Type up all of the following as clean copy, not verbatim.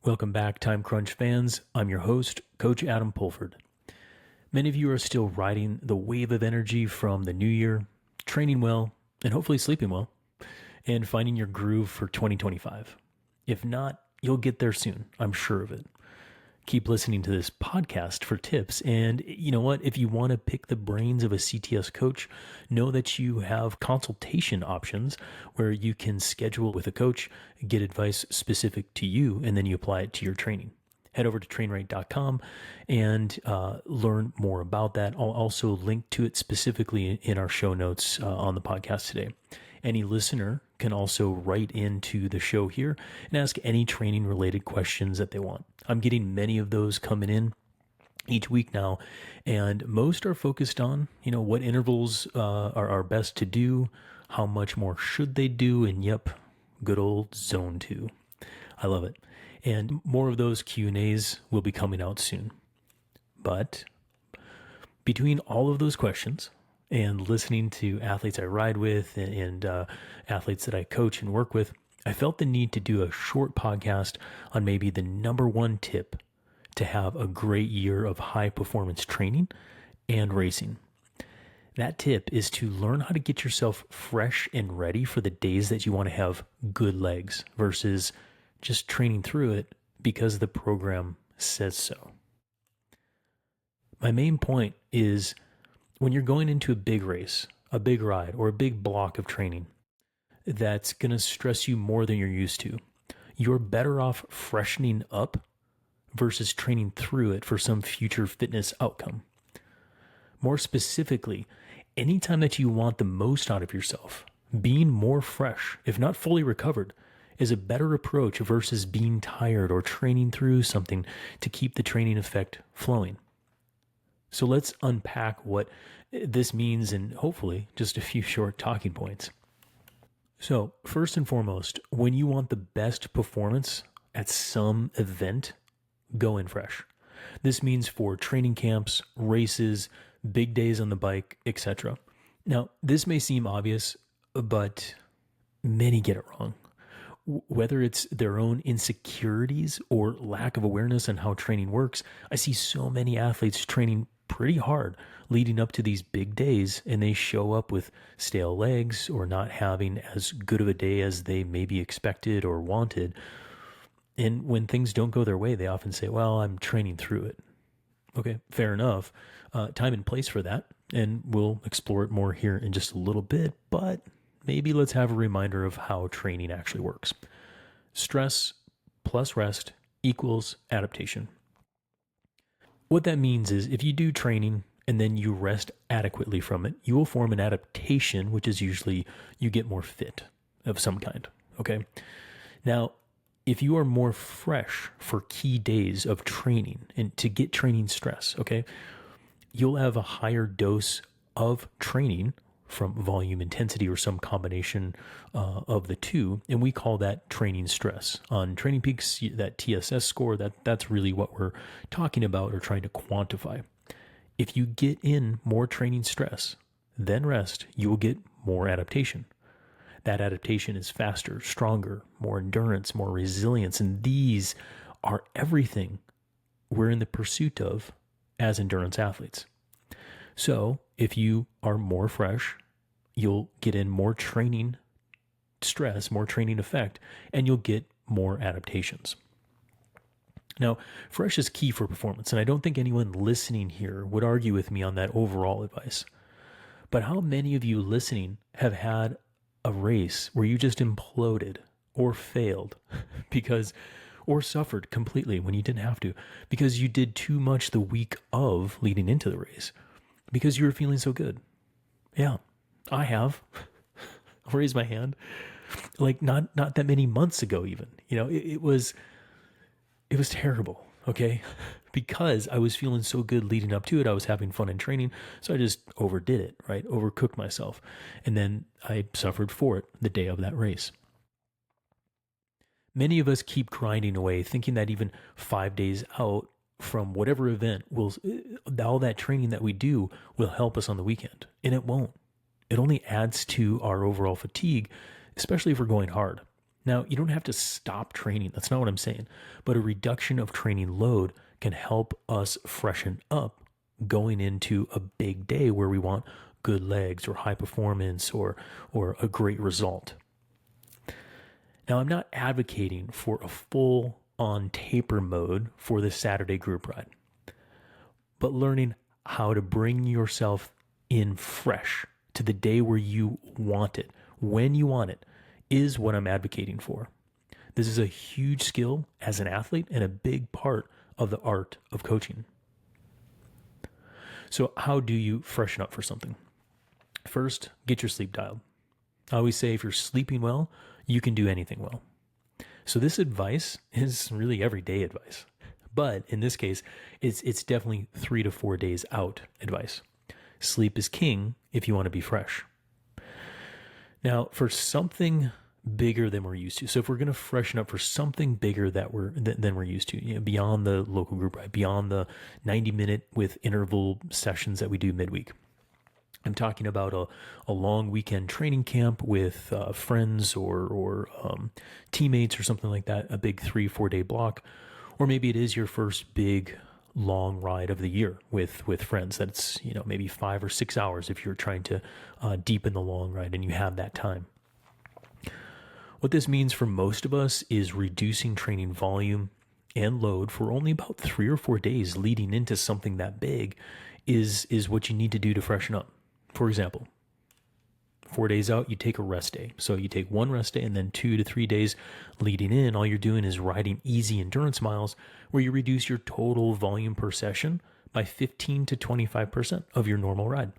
Welcome back, Time Crunch fans. I'm your host, Coach Adam Pulford. Many of you are still riding the wave of energy from the new year, training well, and hopefully sleeping well, and finding your groove for 2025. If not, you'll get there soon. I'm sure of it. Keep listening to this podcast for tips. And you know what? If you want to pick the brains of a CTS coach, know that you have consultation options where you can schedule with a coach, get advice specific to you, and then you apply it to your training. Head over to trainright.com and learn more about that. I'll also link to it specifically in our show notes on the podcast today. Any listener can also write into the show here and ask any training related questions that they want. I'm getting many of those coming in each week now, and most are focused on, what intervals are best to do, how much more should they do, and yep, good old zone 2. I love it. And more of those Q&As will be coming out soon. But between all of those questions and listening to athletes I ride with and athletes that I coach and work with, I felt the need to do a short podcast on maybe the number one tip to have a great year of high performance training and racing. That tip is to learn how to get yourself fresh and ready for the days that you want to have good legs versus just training through it because the program says so. My main point is when you're going into a big race, a big ride, or a big block of training that's going to stress you more than you're used to, you're better off freshening up versus training through it for some future fitness outcome. More specifically, anytime that you want the most out of yourself, being more fresh, if not fully recovered, is a better approach versus being tired or training through something to keep the training effect flowing. So let's unpack what this means in hopefully just a few short talking points. So first and foremost, when you want the best performance at some event, go in fresh. This means for training camps, races, big days on the bike, etc. Now, this may seem obvious, but many get it wrong. Whether it's their own insecurities or lack of awareness on how training works, I see so many athletes training pretty hard leading up to these big days, and they show up with stale legs or not having as good of a day as they maybe expected or wanted. And when things don't go their way, they often say, well, I'm training through it. Okay, fair enough. Time and place for that, and we'll explore it more here in just a little bit, but maybe let's have a reminder of how training actually works. Stress plus rest equals adaptation. What that means is if you do training and then you rest adequately from it, you will form an adaptation, which is usually you get more fit of some kind. Okay. Now, if you are more fresh for key days of training and to get training stress, okay, you'll have a higher dose of training from volume intensity or some combination of the two, and we call that training stress. On Training Peaks, that TSS score, that's really what we're talking about or trying to quantify. If you get in more training stress, then rest, you will get more adaptation. That adaptation is faster, stronger, more endurance, more resilience, and these are everything we're in the pursuit of as endurance athletes. So if you are more fresh, you'll get in more training stress, more training effect, and you'll get more adaptations. Now, fresh is key for performance, and I don't think anyone listening here would argue with me on that overall advice. But how many of you listening have had a race where you just imploded or failed or suffered completely when you didn't have to because you did too much the week of leading into the race because you were feeling so good? Yeah, I have. I'll raise my hand. Like not that many months ago even. It was terrible, okay? Because I was feeling so good leading up to it. I was having fun in training, so I just overdid it, right? Overcooked myself. And then I suffered for it the day of that race. Many of us keep grinding away, thinking that even 5 days out from whatever event, all that training that we do will help us on the weekend. And it won't. It only adds to our overall fatigue, especially if we're going hard. Now, you don't have to stop training. That's not what I'm saying. But a reduction of training load can help us freshen up going into a big day where we want good legs or high performance or a great result. Now, I'm not advocating for a full on taper mode for the Saturday group ride, but learning how to bring yourself in fresh to the day where you want it, when you want it, is what I'm advocating for. This is a huge skill as an athlete and a big part of the art of coaching. So, how do you freshen up for something? First, get your sleep dialed. I always say if you're sleeping well, you can do anything well. So, this advice is really everyday advice. But in this case, it's definitely 3 to 4 days out advice. Sleep is king if you want to be fresh. Now, for something bigger than we're used to, so if we're going to freshen up for something bigger than we're used to, beyond the local group ride, beyond the 90-minute with interval sessions that we do midweek, I'm talking about a long weekend training camp with friends or teammates or something like that, a big 3-4 day block, or maybe it is your first big long ride of the year with friends. That's maybe 5 or 6 hours if you're trying to deepen the long ride and you have that time. What this means for most of us is reducing training volume and load for only about 3 or 4 days leading into something that big is what you need to do to freshen up. For example, 4 days out, you take a rest day. So you take one rest day and then 2 to 3 days leading in, all you're doing is riding easy endurance miles where you reduce your total volume per session by 15 to 25% of your normal ride.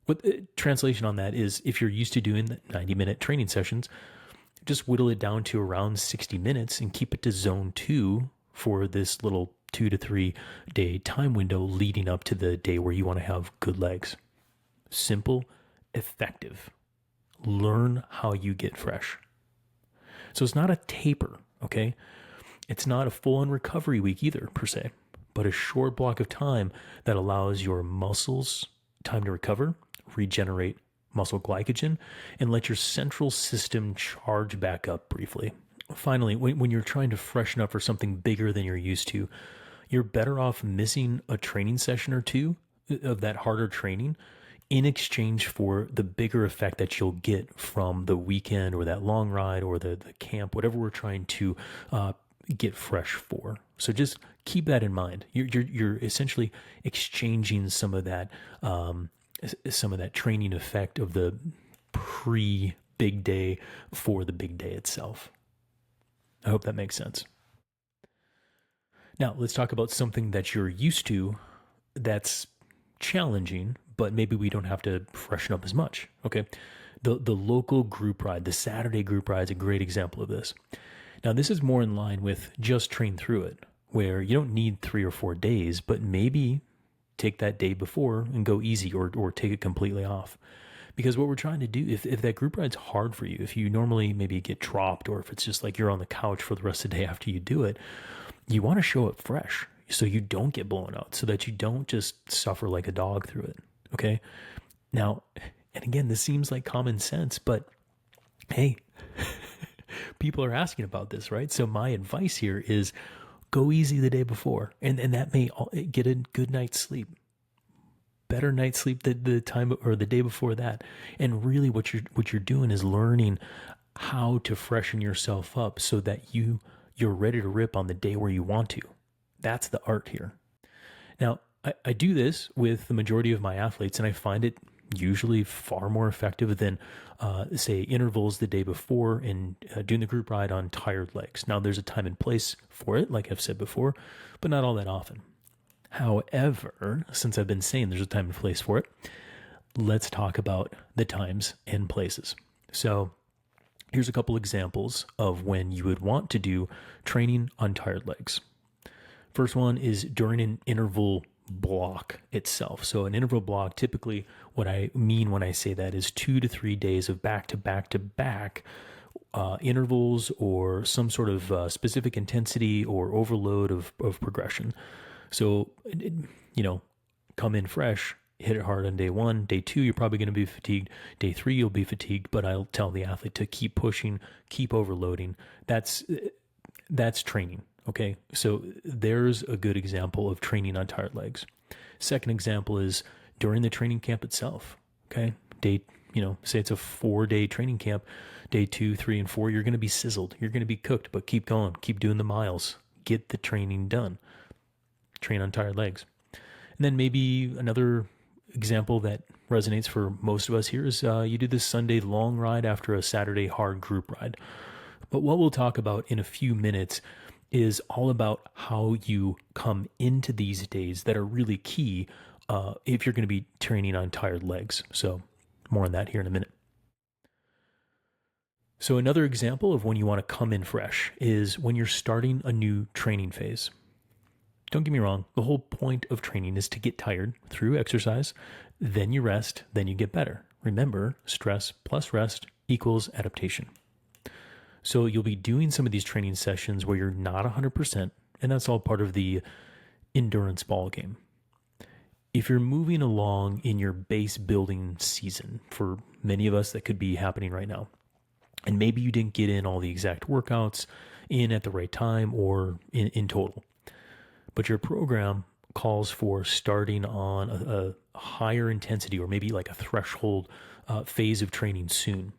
What translation on that is, if you're used to doing 90-minute training sessions, just whittle it down to around 60 minutes and keep it to zone 2 for this little 2 to 3 day time window leading up to the day where you want to have good legs. Simple, effective. Learn how you get fresh. So it's not a taper, okay? It's not a full-on recovery week either, per se, but a short block of time that allows your muscles time to recover, regenerate muscle glycogen, and let your central system charge back up briefly. Finally, when you're trying to freshen up for something bigger than you're used to, you're better off missing a training session or two of that harder training in exchange for the bigger effect that you'll get from the weekend or that long ride or the camp, whatever we're trying to get fresh for. So just keep that in mind. You're essentially exchanging some of that training effect of the pre-big day for the big day itself. I hope that makes sense. Now, let's talk about something that you're used to that's challenging, but maybe we don't have to freshen up as much. Okay. The local group ride, the Saturday group ride is a great example of this. Now, this is more in line with just train through it, where you don't need 3 or 4 days, but maybe take that day before and go easy or take it completely off. Because what we're trying to do, if that group ride's hard for you, if you normally maybe get dropped, or if it's just like you're on the couch for the rest of the day after you do it, you want to show up fresh so you don't get blown out, so that you don't just suffer like a dog through it. Okay. Now, and again, this seems like common sense, but hey, people are asking about this, right? So my advice here is go easy the day before, and that may get a good night's sleep, better night's sleep the time or the day before that. And really what you're doing is learning how to freshen yourself up so that you're ready to rip on the day where you want to. That's the art here. Now, I do this with the majority of my athletes, and I find it usually far more effective than, say, intervals the day before and doing the group ride on tired legs. Now, there's a time and place for it, like I've said before, but not all that often. However, since I've been saying there's a time and place for it, let's talk about the times and places. So here's a couple examples of when you would want to do training on tired legs. First one is during an interval block itself. So an interval block, typically what I mean when I say that is 2 to 3 days of back-to-back-to-back intervals or some sort of specific intensity or overload of progression. So, come in fresh, hit it hard on day 1. Day 2, you're probably going to be fatigued. Day 3, you'll be fatigued, but I'll tell the athlete to keep pushing, keep overloading. That's training. Okay. So there's a good example of training on tired legs. Second example is during the training camp itself. Okay. Say it's a 4-day training camp, day 2, 3, and 4, you're going to be sizzled. You're going to be cooked, but keep going, keep doing the miles, get the training done. Train on tired legs. And then maybe another example that resonates for most of us here is you do this Sunday long ride after a Saturday hard group ride. But what we'll talk about in a few minutes is all about how you come into these days that are really key if you're going to be training on tired legs. So more on that here in a minute. So another example of when you want to come in fresh is when you're starting a new training phase. Don't get me wrong, the whole point of training is to get tired through exercise, then you rest, then you get better. Remember, stress plus rest equals adaptation. So you'll be doing some of these training sessions where you're not 100%, and that's all part of the endurance ball game. If you're moving along in your base building season, for many of us that could be happening right now, and maybe you didn't get in all the exact workouts in at the right time or in total, but your program calls for starting on a higher intensity or maybe like a threshold phase of training soon.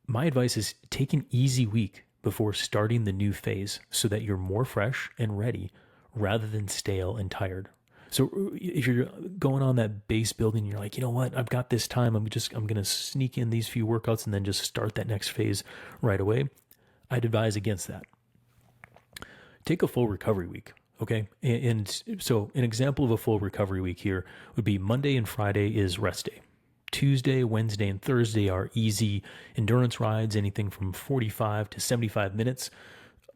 My advice is take an easy week before starting the new phase so that you're more fresh and ready rather than stale and tired. So if you're going on that base building, you're like, you know what, I've got this time. I'm going to sneak in these few workouts and then just start that next phase right away. I'd advise against that. Take a full recovery week, okay? And so an example of a full recovery week here would be Monday and Friday is rest day. Tuesday, Wednesday, and Thursday are easy endurance rides, anything from 45 to 75 minutes.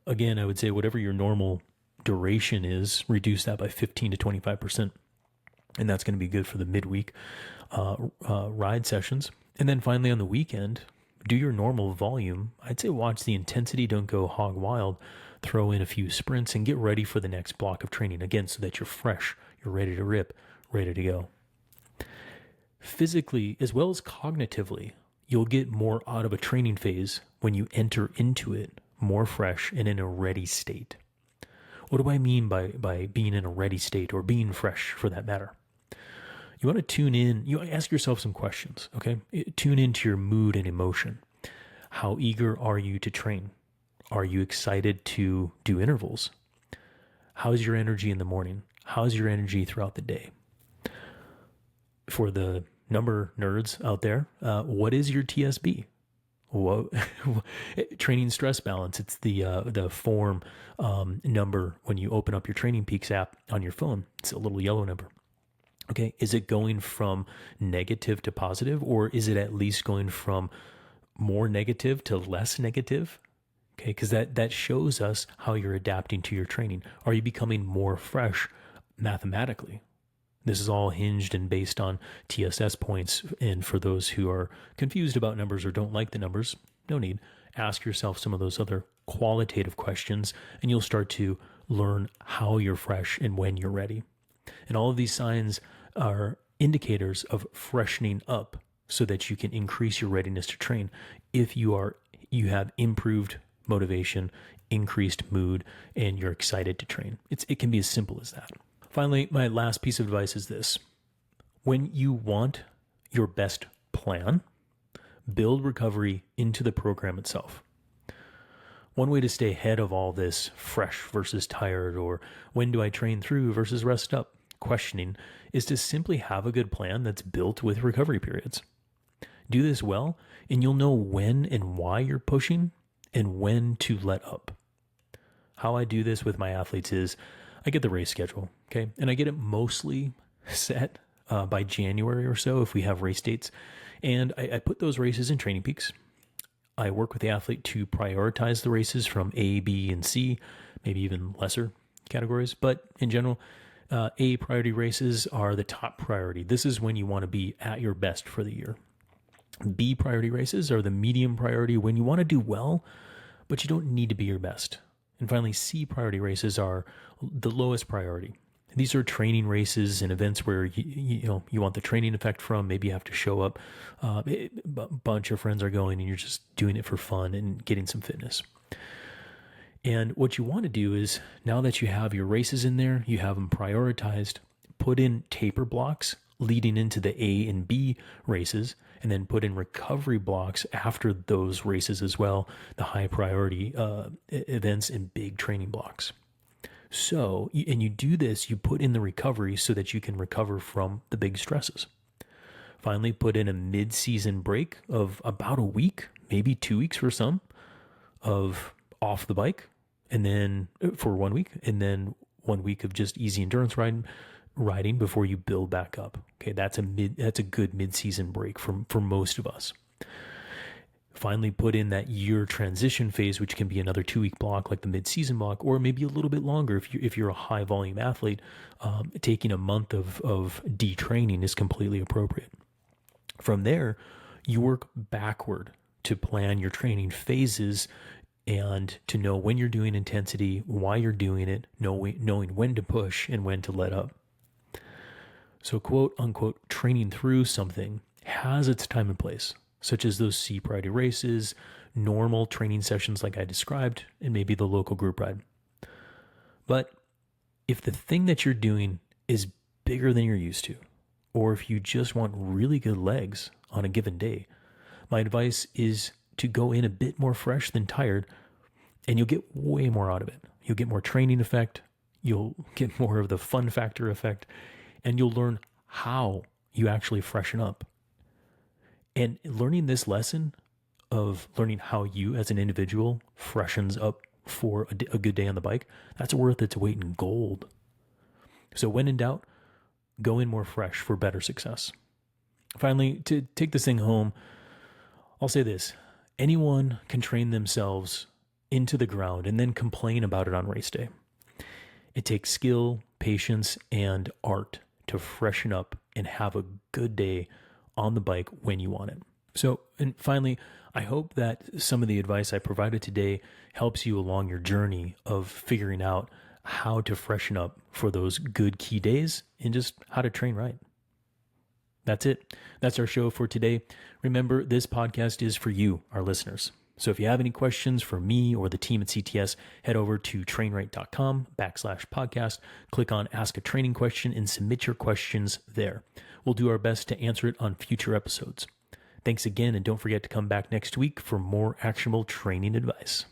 Again, I would say whatever your normal duration is, reduce that by 15 to 25%. And that's going to be good for the midweek ride sessions. And then finally on the weekend, do your normal volume. I'd say watch the intensity, don't go hog wild. Throw in a few sprints and get ready for the next block of training. Again, so that you're fresh, you're ready to rip, ready to go. Physically, as well as cognitively, you'll get more out of a training phase when you enter into it more fresh and in a ready state. What do I mean by being in a ready state or being fresh for that matter? You want to tune in, you ask yourself some questions, okay? Tune into your mood and emotion. How eager are you to train? Are you excited to do intervals? How's your energy in the morning? How's your energy throughout the day? For the number nerds out there, what is your TSB? Training stress balance. It's the form number when you open up your Training Peaks app on your phone. It's a little yellow number. Okay, is it going from negative to positive, or is it at least going from more negative to less negative? Okay, because that shows us how you're adapting to your training. Are you becoming more fresh mathematically? This is all hinged and based on TSS points. And for those who are confused about numbers or don't like the numbers, no need. Ask yourself some of those other qualitative questions, and you'll start to learn how you're fresh and when you're ready. And all of these signs are indicators of freshening up so that you can increase your readiness to train if you have improved motivation, increased mood, and you're excited to train. It can be as simple as that. Finally, my last piece of advice is this. When you want your best plan, build recovery into the program itself. One way to stay ahead of all this fresh versus tired, or when do I train through versus rest up questioning, is to simply have a good plan that's built with recovery periods. Do this well, and you'll know when and why you're pushing and when to let up. How I do this with my athletes is I get the race schedule, okay? And I get it mostly set by January or so if we have race dates. And I put those races in Training Peaks. I work with the athlete to prioritize the races from A, B, and C, maybe even lesser categories. But in general, A priority races are the top priority. This is when you want to be at your best for the year. B priority races are the medium priority when you want to do well, but you don't need to be your best. And finally, C priority races are the lowest priority. These are training races and events where you want the training effect from. Maybe you have to show up. A bunch of friends are going, and you're just doing it for fun and getting some fitness. And what you want to do is, now that you have your races in there, you have them prioritized, put in taper blocks leading into the A and B races, and then put in recovery blocks after those races as well, the high priority events and big training blocks. So, and you do this, you put in the recovery so that you can recover from the big stresses. Finally, put in a mid-season break of about a week, maybe 2 weeks for some, of off the bike, and then for 1 week, and then 1 week of just easy endurance riding before you build back up. Okay, that's a good mid-season break for most of us. Finally, put in that year transition phase, which can be another 2 week block, like the mid-season block, or maybe a little bit longer if you're a high volume athlete. Taking a month of detraining is completely appropriate. From there, you work backward to plan your training phases and to know when you're doing intensity, why you're doing it, knowing when to push and when to let up. So, quote unquote, training through something has its time and place, such as those C priority races, normal training sessions like I described, and maybe the local group ride. But if the thing that you're doing is bigger than you're used to, or if you just want really good legs on a given day, my advice is to go in a bit more fresh than tired, and you'll get way more out of it. You'll get more training effect, you'll get more of the fun factor effect, and you'll learn how you actually freshen up. And learning this lesson of learning how you as an individual freshens up for a good day on the bike, that's worth its weight in gold. So when in doubt, go in more fresh for better success. Finally, to take this thing home, I'll say this. Anyone can train themselves into the ground and then complain about it on race day. It takes skill, patience, and art to freshen up and have a good day on the bike when you want it. So, and finally, I hope that some of the advice I provided today helps you along your journey of figuring out how to freshen up for those good key days and just how to train right. That's it. That's our show for today. Remember, this podcast is for you, our listeners. So if you have any questions for me or the team at CTS, head over to trainright.com/podcast, click on Ask a Training Question, and submit your questions there. We'll do our best to answer it on future episodes. Thanks again, and don't forget to come back next week for more actionable training advice.